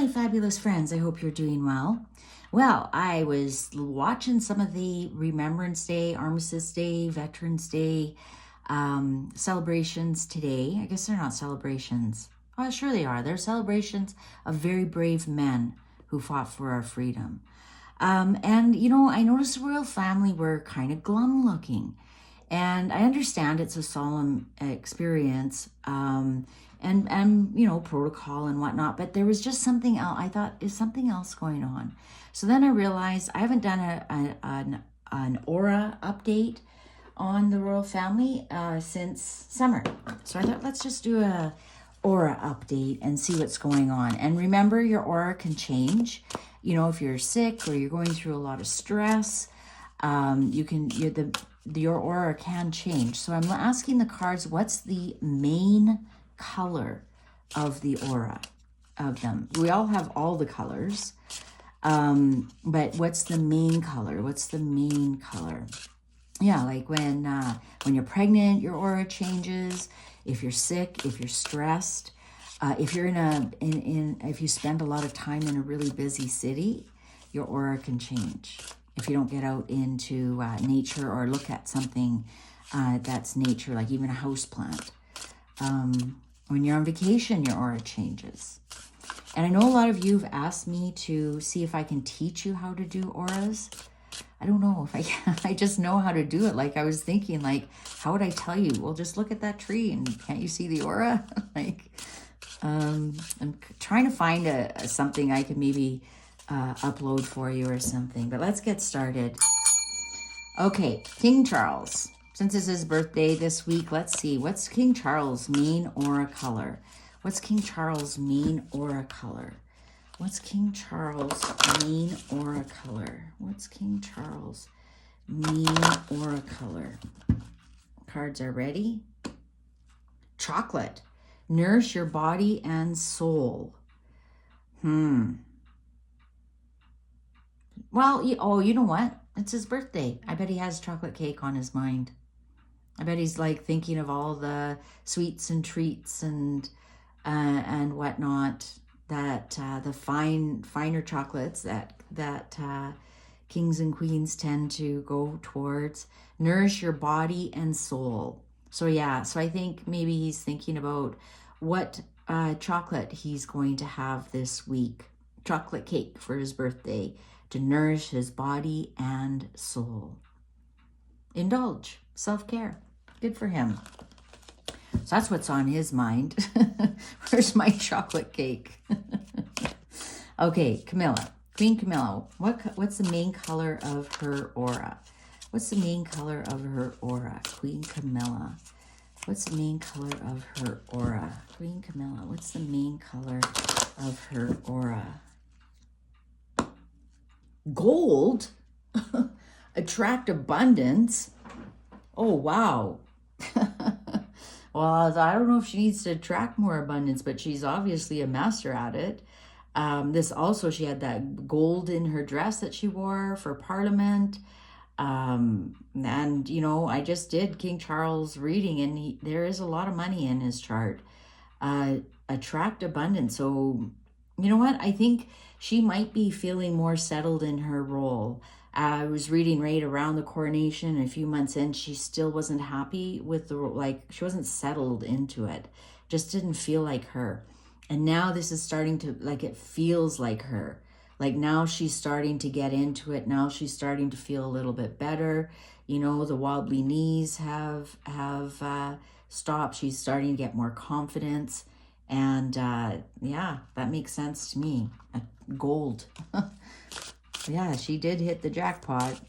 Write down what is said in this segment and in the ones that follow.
my fabulous friends. I hope you're doing well. Well, I was watching some of the Remembrance Day, Armistice Day, Veterans Day celebrations today. I guess they're not celebrations. Oh, sure they are. They're celebrations of very brave men who fought for our freedom. And, you know, I noticed the royal family were kind of glum looking. And I understand it's a solemn experience and you know, protocol and whatnot, but there was just something else. I thought, is something else going on? So then I realized I haven't done an aura update on the royal family since summer. So I thought, let's just do a aura update and see what's going on. And remember, your aura can change. You know, if you're sick or you're going through a lot of stress, your aura can change. So I'm asking the cards, what's the main color of the aura of them? We all have all the colors, but what's the main color? What's the main color? Yeah, like when you're pregnant, your aura changes. If you're sick, if you're stressed, if you're if you spend a lot of time in a really busy city, your aura can change. If you don't get out into nature or look at something that's nature, like even a house plant. When you're on vacation, your aura changes. And I know a lot of you have asked me to see if I can teach you how to do auras. I don't know if I can. I just know how to do it. Like I was thinking, like, how would I tell you? Well, just look at that tree and can't you see the aura? Like, I'm trying to find something I can maybe upload for you or something. But let's get started. Okay, King Charles. Since it's his birthday this week, let's see. What's King Charles' main aura color? What's King Charles' main aura color? What's King Charles' main aura color? What's King Charles' main aura color? Cards are ready. Chocolate. Nourish your body and soul. Well, you know what? It's his birthday. I bet he has chocolate cake on his mind. I bet he's like thinking of all the sweets and treats and whatnot, that the finer chocolates that kings and queens tend to go towards. Nourish your body and soul. So yeah, so I think maybe he's thinking about what chocolate he's going to have this week. Chocolate cake for his birthday to nourish his body and soul. Indulge. Self-care. Good for him. So that's what's on his mind. Where's my chocolate cake? Okay, Camilla. Queen Camilla. What's the main color of her aura? What's the main color of her aura? Queen Camilla. What's the main color of her aura? Queen Camilla. What's the main color of her aura? Gold. Attract abundance. Oh, wow. Well, I don't know if she needs to attract more abundance, but she's obviously a master at it. This also, she had that gold in her dress that she wore for Parliament. And, you know, I just did King Charles reading, and there is a lot of money in his chart. Attract abundance. So, you know what? I think she might be feeling more settled in her role. I was reading right around the coronation, and a few months in, she still wasn't happy with she wasn't settled into it. Just didn't feel like her. And now this is starting to, it feels like her. Like now she's starting to get into it. Now she's starting to feel a little bit better. You know, the wobbly knees have stopped. She's starting to get more confidence. And yeah, that makes sense to me. Gold. Yeah, she did hit the jackpot.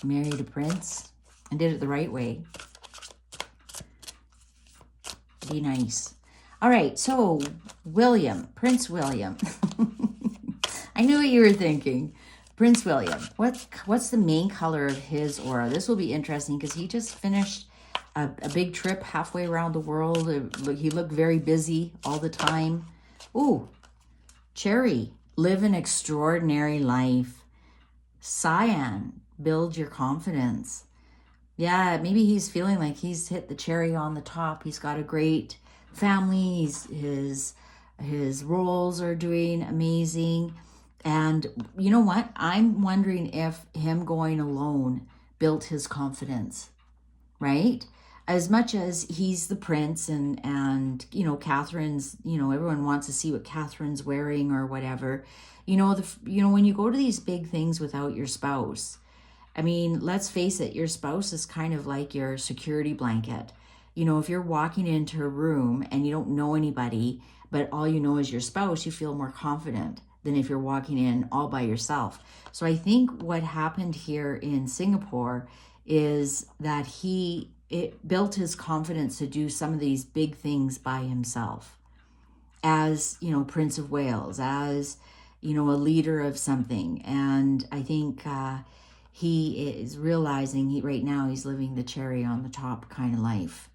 Married a prince and did it the right way. Be nice. All right, so William, Prince William. I knew what you were thinking. Prince William, what's the main color of his aura? This will be interesting because he just finished a big trip halfway around the world. He looked very busy all the time. Ooh, cherry. Live an extraordinary life. Cyan, build your confidence. Yeah, maybe he's feeling like he's hit the cherry on the top. He's got a great family. His roles are doing amazing. And you know what? I'm wondering if him going alone built his confidence, right? As much as he's the prince and you know, Catherine's, you know, everyone wants to see what Catherine's wearing or whatever. You know, when you go to these big things without your spouse, I mean, let's face it, your spouse is kind of like your security blanket. You know, if you're walking into a room and you don't know anybody, but all you know is your spouse, you feel more confident than if you're walking in all by yourself. So I think what happened here in Singapore is that it built his confidence to do some of these big things by himself as, you know, Prince of Wales, as, you know, a leader of something. And I think he is realizing right now he's living the cherry on the top kind of life.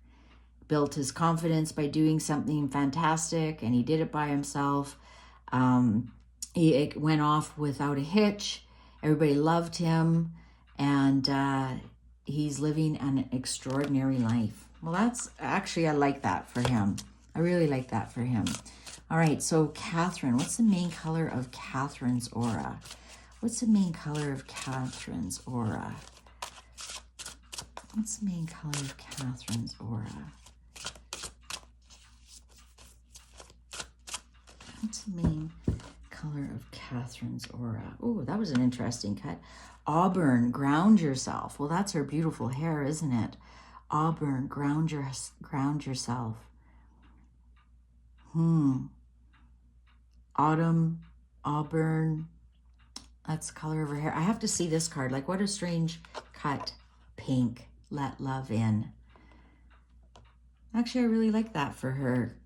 Built his confidence by doing something fantastic, and he did it by himself. It went off without a hitch. Everybody loved him, and he's living an extraordinary life. Well, that's actually, I like that for him. I really like that for him. All right, so Catherine, what's the main color of Catherine's aura? What's the main color of Catherine's aura? What's the main color of Catherine's aura? What's the main color of Catherine's aura? Oh, that was an interesting cut. Auburn, ground yourself. Well, that's her beautiful hair, isn't it? Auburn, ground yourself. Autumn, auburn. That's the color of her hair. I have to see this card. Like, what a strange cut. Pink, let love in. Actually, I really like that for her.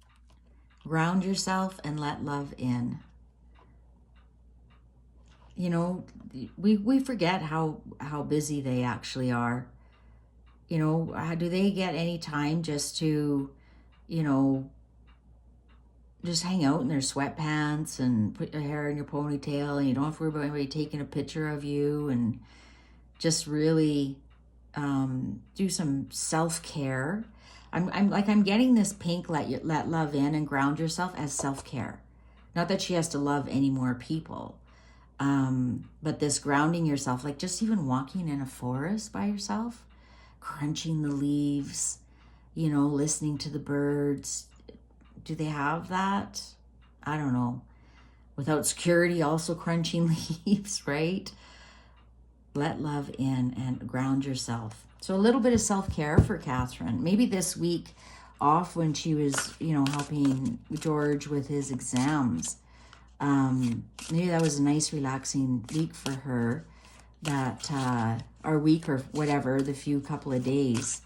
Ground yourself and let love in. You know, we forget how busy they actually are. You know, do they get any time just to, you know, just hang out in their sweatpants and put your hair in your ponytail, and you don't have to worry about anybody taking a picture of you, and just really do some self-care. I'm getting this pink let love in and ground yourself as self-care. Not that she has to love any more people, but this grounding yourself, like just even walking in a forest by yourself, crunching the leaves, you know, listening to the birds. Do they have that? I don't know. Without security, also crunching leaves, right? Let love in and ground yourself. So a little bit of self-care for Catherine. Maybe this week off when she was, you know, helping George with his exams. Maybe that was a nice relaxing week for her. That, or week or whatever, the couple of days.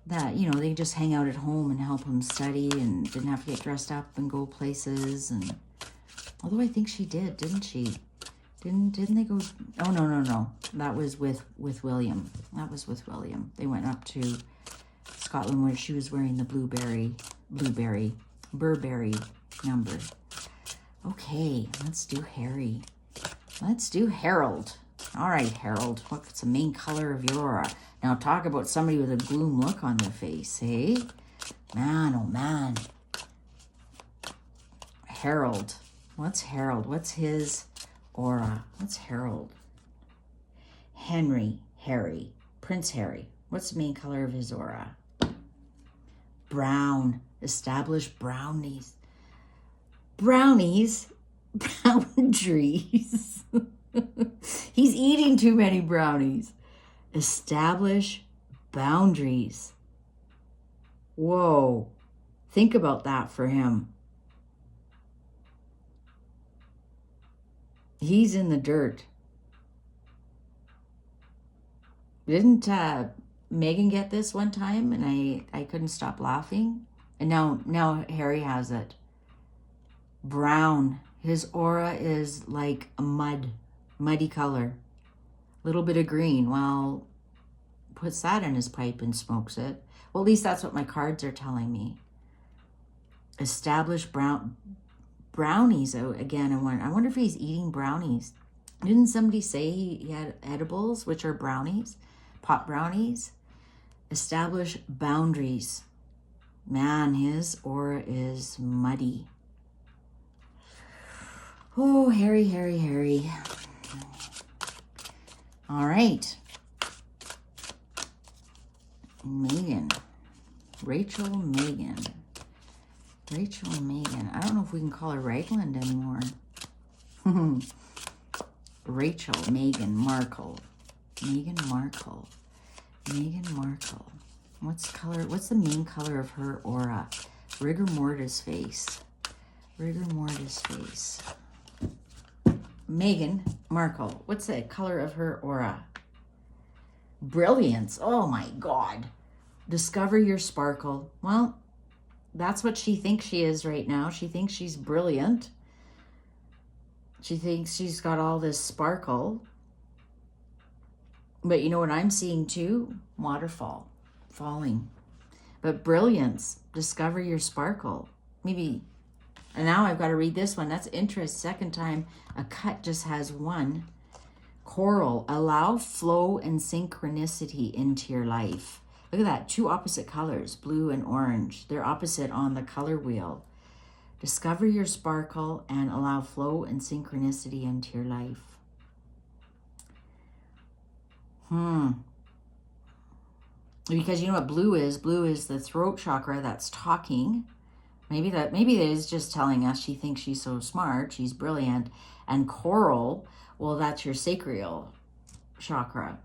That, you know, they just hang out at home and help him study and didn't have to get dressed up and go places. And although I think she did, didn't she? Didn't they go? Oh, no. That was with William. That was with William. They went up to Scotland where she was wearing the Burberry number. Okay, let's do Harry. Let's do Harold. All right, Harold, what's the main color of your aura? Now talk about somebody with a gloom look on their face, eh? Man, oh man. Harold. What's Harold? What's his aura? What's Harold? Harry. Prince Harry. What's the main color of his aura? Brown. Establish brownies. Boundaries. He's eating too many brownies. Establish boundaries. Whoa. Think about that for him. He's in the dirt. Didn't Megan get this one time and I couldn't stop laughing? And now Harry has it. Brown. His aura is like a muddy color. Little bit of green. Well, puts that in his pipe and smokes it. Well, at least that's what my cards are telling me. Establish brownies. Oh, again, I wonder if he's eating brownies. Didn't somebody say he had edibles, which are brownies? Pot brownies? Establish boundaries. Man, his aura is muddy. Oh, Harry, Harry, Harry. All right. Megan. Rachel Megan. Rachel Megan. I don't know if we can call her Ragland anymore. Rachel Megan Markle. Meghan Markle. Meghan Markle. What's the main color of her aura? Rigor mortis face. Rigor mortis face. Meghan Markle. What's the color of her aura? Brilliance. Oh my God. Discover your sparkle. Well, that's what she thinks she is right now. She thinks she's brilliant. She thinks she's got all this sparkle. But you know what I'm seeing too? Waterfall. Falling. But brilliance. Discover your sparkle. Maybe. And now I've got to read this one. That's interest. Second time a cut just has one. Coral. Allow flow and synchronicity into your life. Look at that. Two opposite colors. Blue and orange. They're opposite on the color wheel. Discover your sparkle and allow flow and synchronicity into your life. Because you know what blue is? Blue is the throat chakra that's talking. Maybe that is just telling us she thinks she's so smart, she's brilliant. And coral, well, that's your sacral chakra.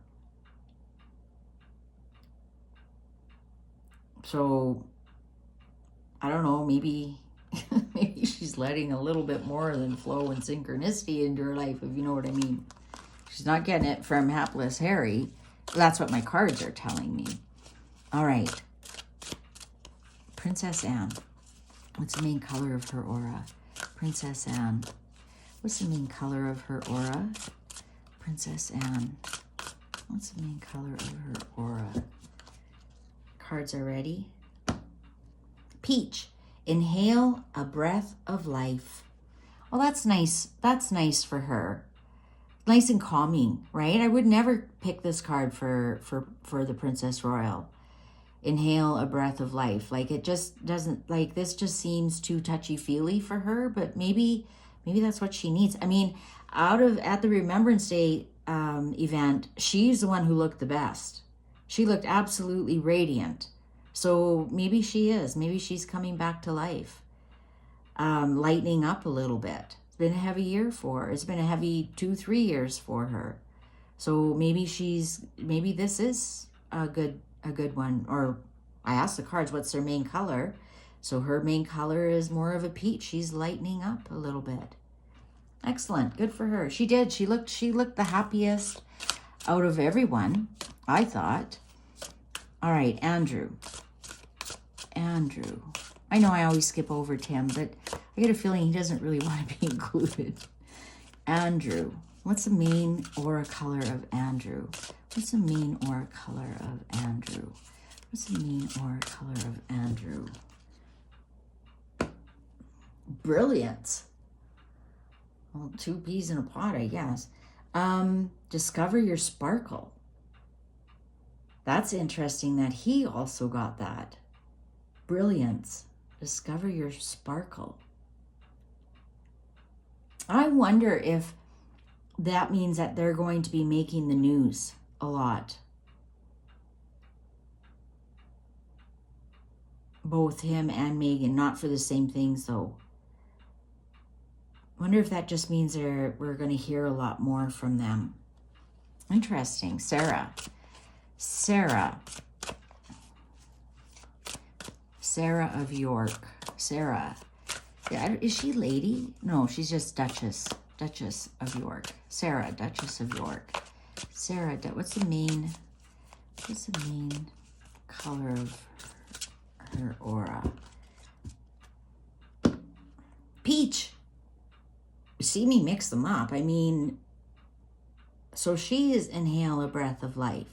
So, I don't know, maybe maybe she's letting a little bit more than flow and synchronicity into her life, if you know what I mean. She's not getting it from hapless Harry. That's what my cards are telling me. All right. Princess Anne. What's the main color of her aura? Princess Anne. What's the main color of her aura? Princess Anne. What's the main color of her aura? Cards are ready. Peach. Inhale a breath of life. Well, that's nice. That's nice for her. Nice and calming, right? I would never pick this card for the Princess Royal. Inhale a breath of life. Like, it just doesn't, like, this just seems too touchy-feely for her, but maybe that's what she needs. I mean, at the Remembrance Day event, she's the one who looked the best. She looked absolutely radiant. So maybe she is. Maybe she's coming back to life. Lightening up a little bit. It's been a heavy year for her. It's been a heavy 2-3 years for her. So maybe this is a good one. Or I asked the cards, what's their main color? So her main color is more of a peach. She's lightening up a little bit. Excellent. Good for her. She did. She looked the happiest out of everyone, I thought. All right, Andrew. I know I always skip over Tim, but I get a feeling he doesn't really want to be included. Andrew. What's the main aura color of Andrew? What's the main aura color of Andrew? What's the main aura color of Andrew? Brilliance. Well, 2 peas in a pod, I guess. Discover your sparkle. That's interesting that he also got that. Brilliance. Discover your sparkle. I wonder if that means that they're going to be making the news a lot. Both him and Meghan, not for the same things though. Wonder if that just means we're going to hear a lot more from them. Interesting. Sarah of York. Sarah. Yeah, is she lady? No, she's just Duchess of York. Sarah, Duchess of York. Sarah, what's the main color of her aura? Peach. See me mix them up. I mean, so she is inhale a breath of life.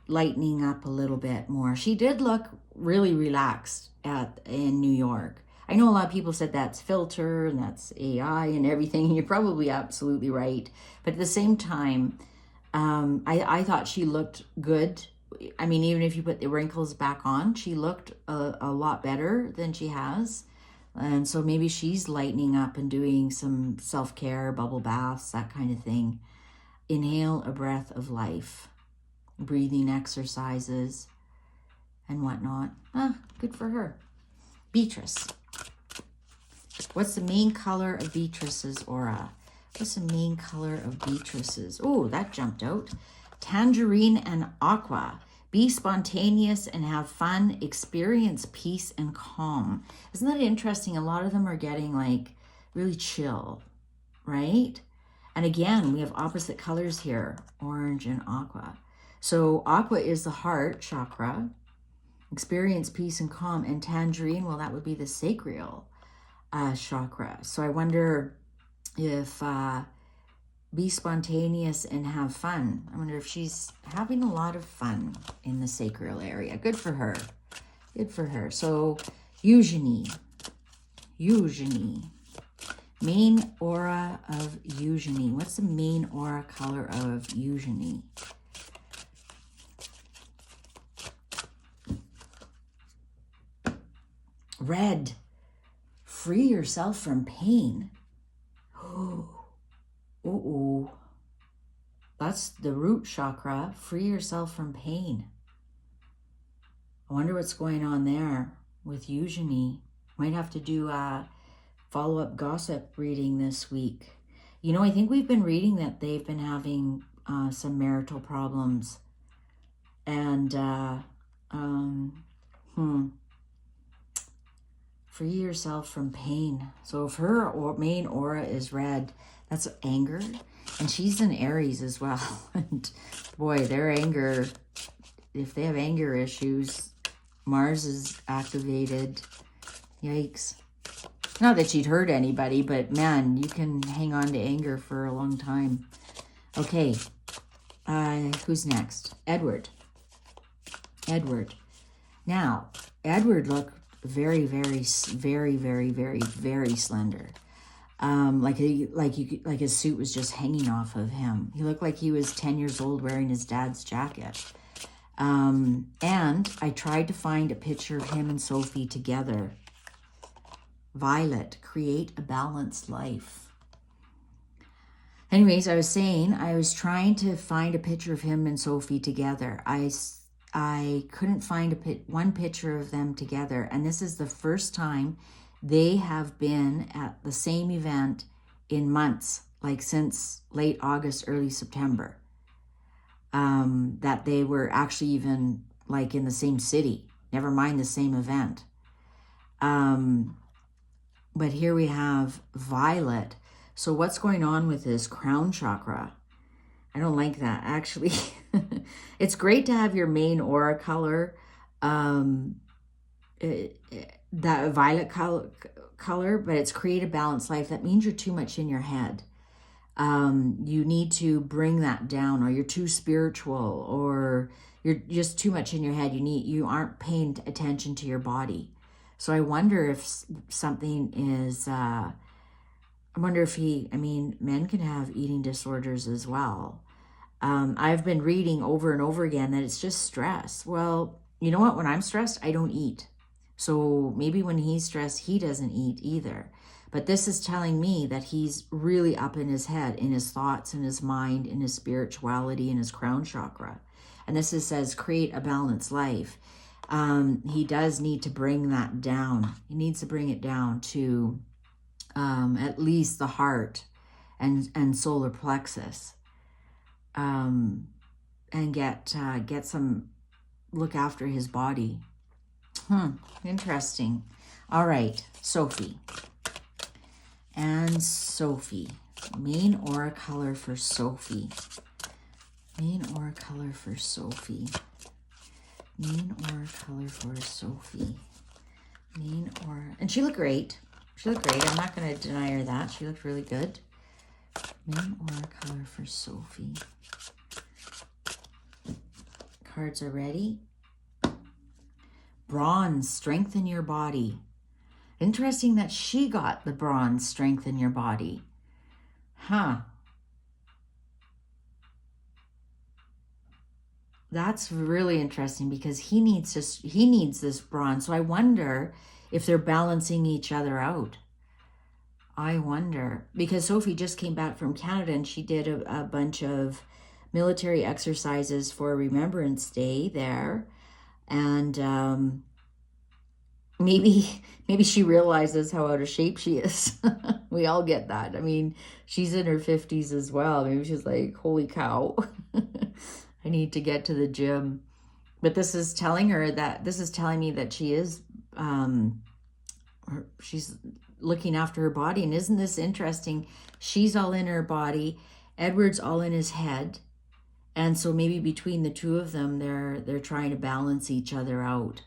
Lightening up a little bit more. She did look really relaxed in New York. I know a lot of people said that's filter and that's AI and everything, and you're probably absolutely right. But at the same time, I thought she looked good. I mean, even if you put the wrinkles back on, she looked a lot better than she has. And so maybe she's lightening up and doing some self-care, bubble baths, that kind of thing. Inhale a breath of life, breathing exercises and whatnot. Good for her. Beatrice. What's the main color of Beatrice's aura? What's the main color of Beatrice's? Oh, that jumped out. Tangerine and aqua. Be spontaneous and have fun. Experience peace and calm. Isn't that interesting? A lot of them are getting like really chill, right? And again, we have opposite colors here, orange and aqua. So aqua is the heart chakra. Experience peace and calm. And tangerine, well, that would be the sacral chakra. So I wonder if be spontaneous and have fun. I wonder if she's having a lot of fun in the sacral area. Good for her. Good for her. So Eugenie. Main aura of Eugenie. What's the main aura color of Eugenie? Red. Free yourself from pain. Oh, that's the root chakra. Free yourself from pain. I wonder what's going on there with Eugenie. Might have to do a follow-up gossip reading this week. You know, I think we've been reading that they've been having some marital problems. And, free yourself from pain. So if her main aura is red, that's anger. And she's in Aries as well. And boy, their anger, if they have anger issues, Mars is activated. Yikes. Not that she'd hurt anybody, but man, you can hang on to anger for a long time. Okay. Who's next? Edward. Now, Edward looked very, very, very, very, very, very slender. Like his suit was just hanging off of him. He looked like he was 10 years old wearing his dad's jacket. And I tried to find a picture of him and Sophie together. Violet, create a balanced life. Anyways, I was saying, I was trying to find a picture of him and Sophie together. I couldn't find one picture of them together. And this is the first time they have been at the same event in months, like since late August, early September, that they were actually even like in the same city, never mind the same event. But here we have Violet. So what's going on with this crown chakra? I don't like that, actually. It's great to have your main aura color, that violet color, but it's create a balanced life. That means you're too much in your head. You need to bring that down, or you're too spiritual, or you're just too much in your head. You aren't paying attention to your body. So I wonder if something is, I wonder if men can have eating disorders as well. I've been reading over and over again that it's just stress. Well, you know what? When I'm stressed, I don't eat. So maybe when he's stressed, he doesn't eat either. But this is telling me that he's really up in his head, in his thoughts, in his mind, in his spirituality, in his crown chakra. And this says, create a balanced life. He does need to bring that down. He needs to bring it down to at least the heart and solar plexus. And get some, look after his body. Interesting. All right, Sophie. And Sophie. Main aura color for Sophie. Main aura color for Sophie. Main aura color for Sophie. Main aura. And she looked great. She looked great. I'm not going to deny her that. She looked really good. Main aura color for Sophie. Cards are ready. Bronze, strengthen your body. Interesting that she got the bronze, strengthen your body. That's really interesting because he needs this bronze. So I wonder if they're balancing each other out. I wonder, because Sophie just came back from Canada and she did a bunch of military exercises for Remembrance Day there. And maybe she realizes how out of shape she is. We all get that. I mean, she's in her 50s as well. Maybe she's like, holy cow, I need to get to the gym. But this is telling me that she is, she's looking after her body. And isn't this interesting? She's all in her body. Edward's all in his head. And so maybe between the two of them, they're trying to balance each other out.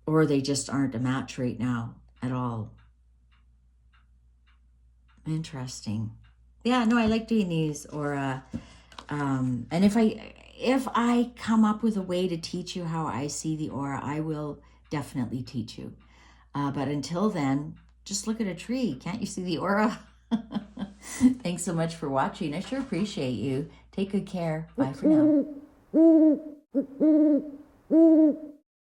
Or they just aren't a match right now at all. Interesting. Yeah, no, I like doing these. Or and if I come up with a way to teach you how I see the aura, I will definitely teach you. But until then, just look at a tree. Can't you see the aura? Thanks so much for watching. I sure appreciate you. Take good care. Bye for now.